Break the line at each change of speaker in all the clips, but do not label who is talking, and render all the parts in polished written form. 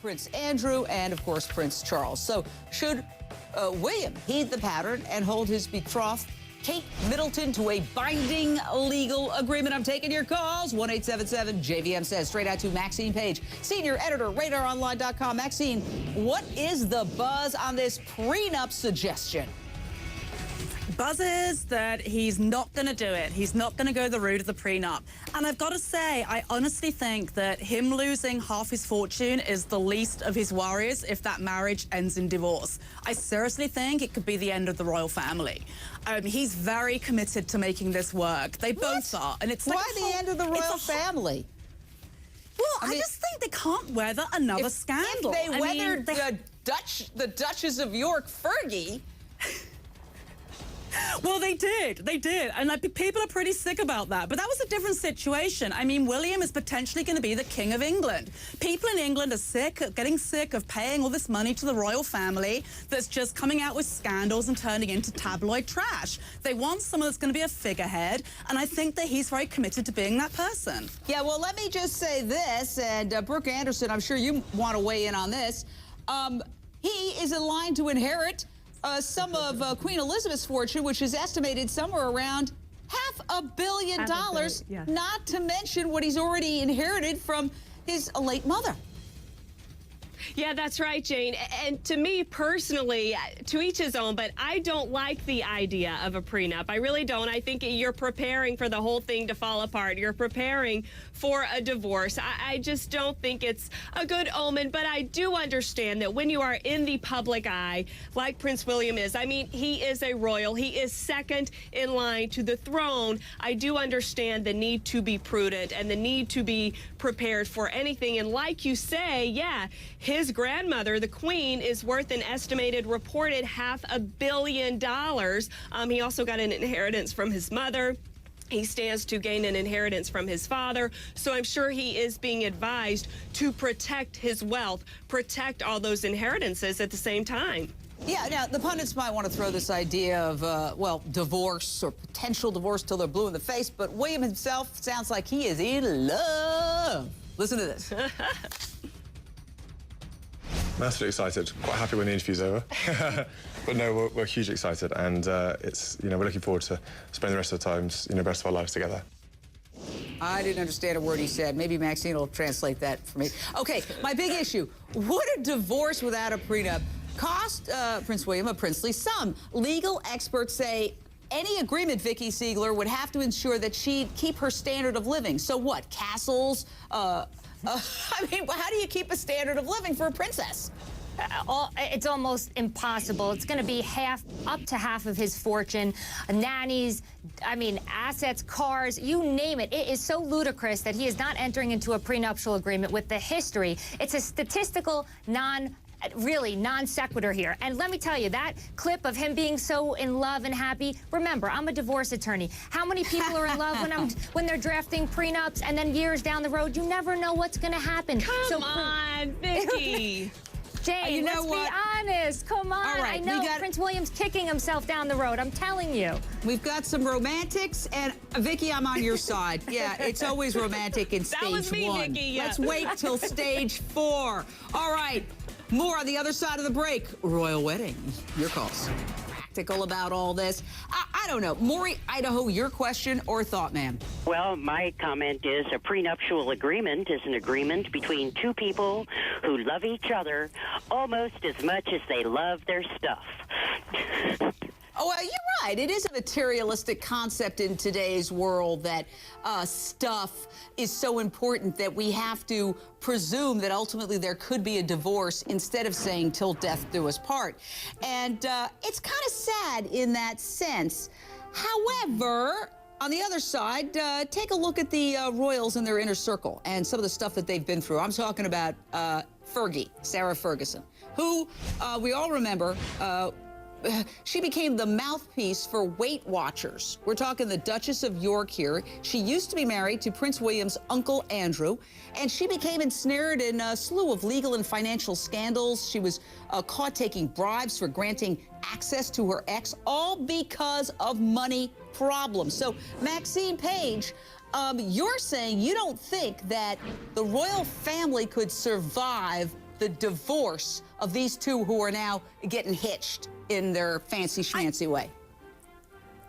Prince Andrew and, of course, Prince Charles. So should William heed the pattern and hold his betrothed Kate Middleton to a binding legal agreement? I'm taking your calls. 1-877-JVM says. Straight out to Maxine Page, senior editor, RadarOnline.com. Maxine, what is the buzz on this prenup suggestion?
Buzz is that he's not going to do it. He's not going to go the route of the prenup. And I've got to say, I honestly think that him losing half his fortune is the least of his worries if that marriage ends in divorce. I seriously think it could be the end of the royal family. He's very committed to making this work. They both are. And it's like
why the end of the royal family?
Well, I just think they can't weather another scandal.
If they weathered the Duchess of York, Fergie.
Well, they did. And people are pretty sick about that. But that was a different situation. I mean, William is potentially going to be the King of England. People in England are getting sick of paying all this money to the royal family that's just coming out with scandals and turning into tabloid trash. They want someone that's going to be a figurehead, and I think that he's very committed to being that person.
Yeah, well, let me just say this, and Brooke Anderson, I'm sure you want to weigh in on this. He is in line to inherit some of Queen Elizabeth's fortune, which is estimated somewhere around $500 million,
yeah.
Not to mention what he's already inherited from his late mother.
Yeah, that's right, Jane. And to me personally, to each his own, but I don't like the idea of a prenup. I really don't. I think you're preparing for the whole thing to fall apart. You're preparing for a divorce. I just don't think it's a good omen, but I do understand that when you are in the public eye, like Prince William is, I mean, he is a royal. He is second in line to the throne. I do understand the need to be prudent and the need to be prepared for anything. And like you say, yeah, his grandmother, the Queen, is worth an estimated reported $500 million. He also got an inheritance from his mother. He stands to gain an inheritance from his father. So I'm sure he is being advised to protect his wealth, protect all those inheritances at the same time.
Yeah, now, the pundits might want to throw this idea of, well, divorce or potential divorce till they're blue in the face, but William himself sounds like he is in love. Listen to this.
Massively excited. Quite happy when the interview's over. But no, we're hugely excited, and it's, we're looking forward to spending the rest of the times, the rest of our lives together.
I didn't understand a word he said. Maybe Maxine will translate that for me. Okay, my big issue. Would a divorce without a prenup cost Prince William a princely sum? Legal experts say any agreement, Vicky Siegler, would have to ensure that she'd keep her standard of living. So what, castles? I mean, how do you keep a standard of living for a princess?
It's almost impossible. It's going to be up to half of his fortune, nannies, I mean, assets, cars, you name it. It is so ludicrous that he is not entering into a prenuptial agreement with the history. It's a statistical really non sequitur here. And let me tell you, that clip of him being so in love and happy, remember, I'm a divorce attorney. How many people are in love when they're drafting prenups, and then years down the road, you never know what's going to happen.
Come on, Vicky.
Jane, let's be honest. Come on.
All right,
I know Prince William's kicking himself down the road. I'm telling you.
We've got some romantics, and Vicky, I'm on your side. Yeah, it's always romantic in stage one.
That was me, Vicky, yeah.
Let's wait till stage 4. All right, more on the other side of the break. Royal wedding. Your calls. Practical about all this. I don't know. Maury, Idaho, your question or thought, ma'am?
Well, my comment is a prenuptial agreement is an agreement between two people who love each other almost as much as they love their stuff.
Oh, well, you're right. It is a materialistic concept in today's world that stuff is so important that we have to presume that ultimately there could be a divorce instead of saying till death do us part. And it's kind of sad in that sense. However, on the other side, take a look at the royals in their inner circle and some of the stuff that they've been through. I'm talking about Fergie, Sarah Ferguson, who we all remember she became the mouthpiece for Weight Watchers. We're talking the Duchess of York here. She used to be married to Prince William's uncle Andrew, and she became ensnared in a slew of legal and financial scandals. She was caught taking bribes for granting access to her ex, all because of money problems. So, Maxine Page, you're saying you don't think that the royal family could survive the divorce of these two who are now getting hitched in their fancy schmancy way?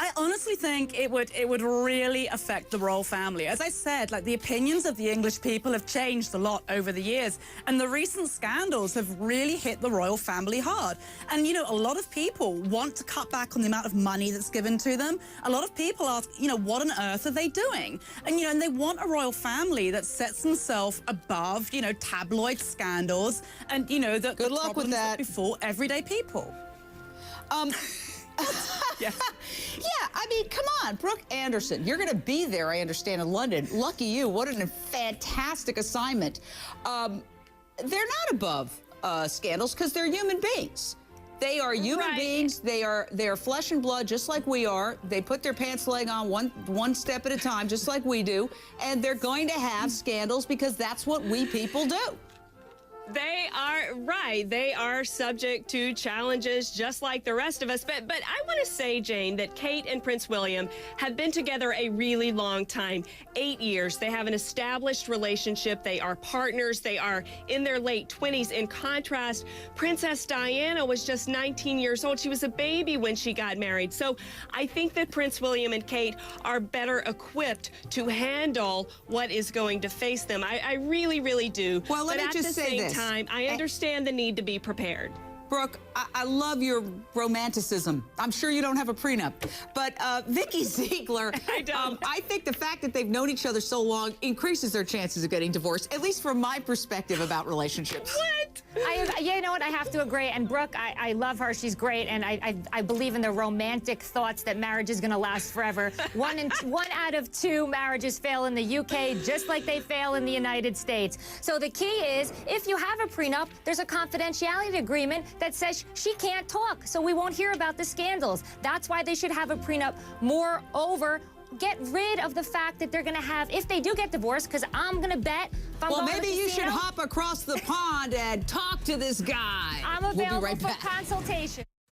I honestly think it would really affect the royal family. As I said, like, the opinions of the English people have changed a lot over the years, and the recent scandals have really hit the royal family hard. And, you know, a lot of people want to cut back on the amount of money that's given to them. A lot of people ask, you know, what on earth are they doing? And, you know, and they want a royal family that sets themselves above, you know, tabloid scandals and, you know, the
Good luck with
problems
that.
before everyday people.
Yeah, I mean, come on, Brooke Anderson. You're going to be there, I understand, in London. Lucky you. What a fantastic assignment. They're not above scandals because they're human beings. They are human beings. They are flesh and blood, just like we are. They put their pants leg on one step at a time, just like we do. And they're going to have scandals because that's what we people do.
They are right. They are subject to challenges just like the rest of us. But I want to say, Jane, that Kate and Prince William have been together a really long time, 8 years. They have an established relationship. They are partners. They are in their late 20s. In contrast, Princess Diana was just 19 years old. She was a baby when she got married. So I think that Prince William and Kate are better equipped to handle what is going to face them. I really, really do.
Well, let me just say this.
I understand the need to be prepared.
Brooke, I love your romanticism. I'm sure you don't have a prenup. But Vicky Ziegler,
I don't.
I think the fact that they've known each other so long increases their chances of getting divorced, at least from my perspective about relationships.
What?
You know what? I have to agree. And Brooke, I love her. She's great. And I believe in the romantic thoughts that marriage is going to last forever. One out of 2 marriages fail in the UK, just like they fail in the United States. So the key is, if you have a prenup, there's a confidentiality agreement that says she can't talk, so we won't hear about the scandals. That's why they should have a prenup. Moreover, get rid of the fact that they're going to have, if they do get divorced, because I'm going to bet.
Well, maybe you should hop across the pond and talk to this guy.
I'm
We'll be
available
right
for
back.
consultation.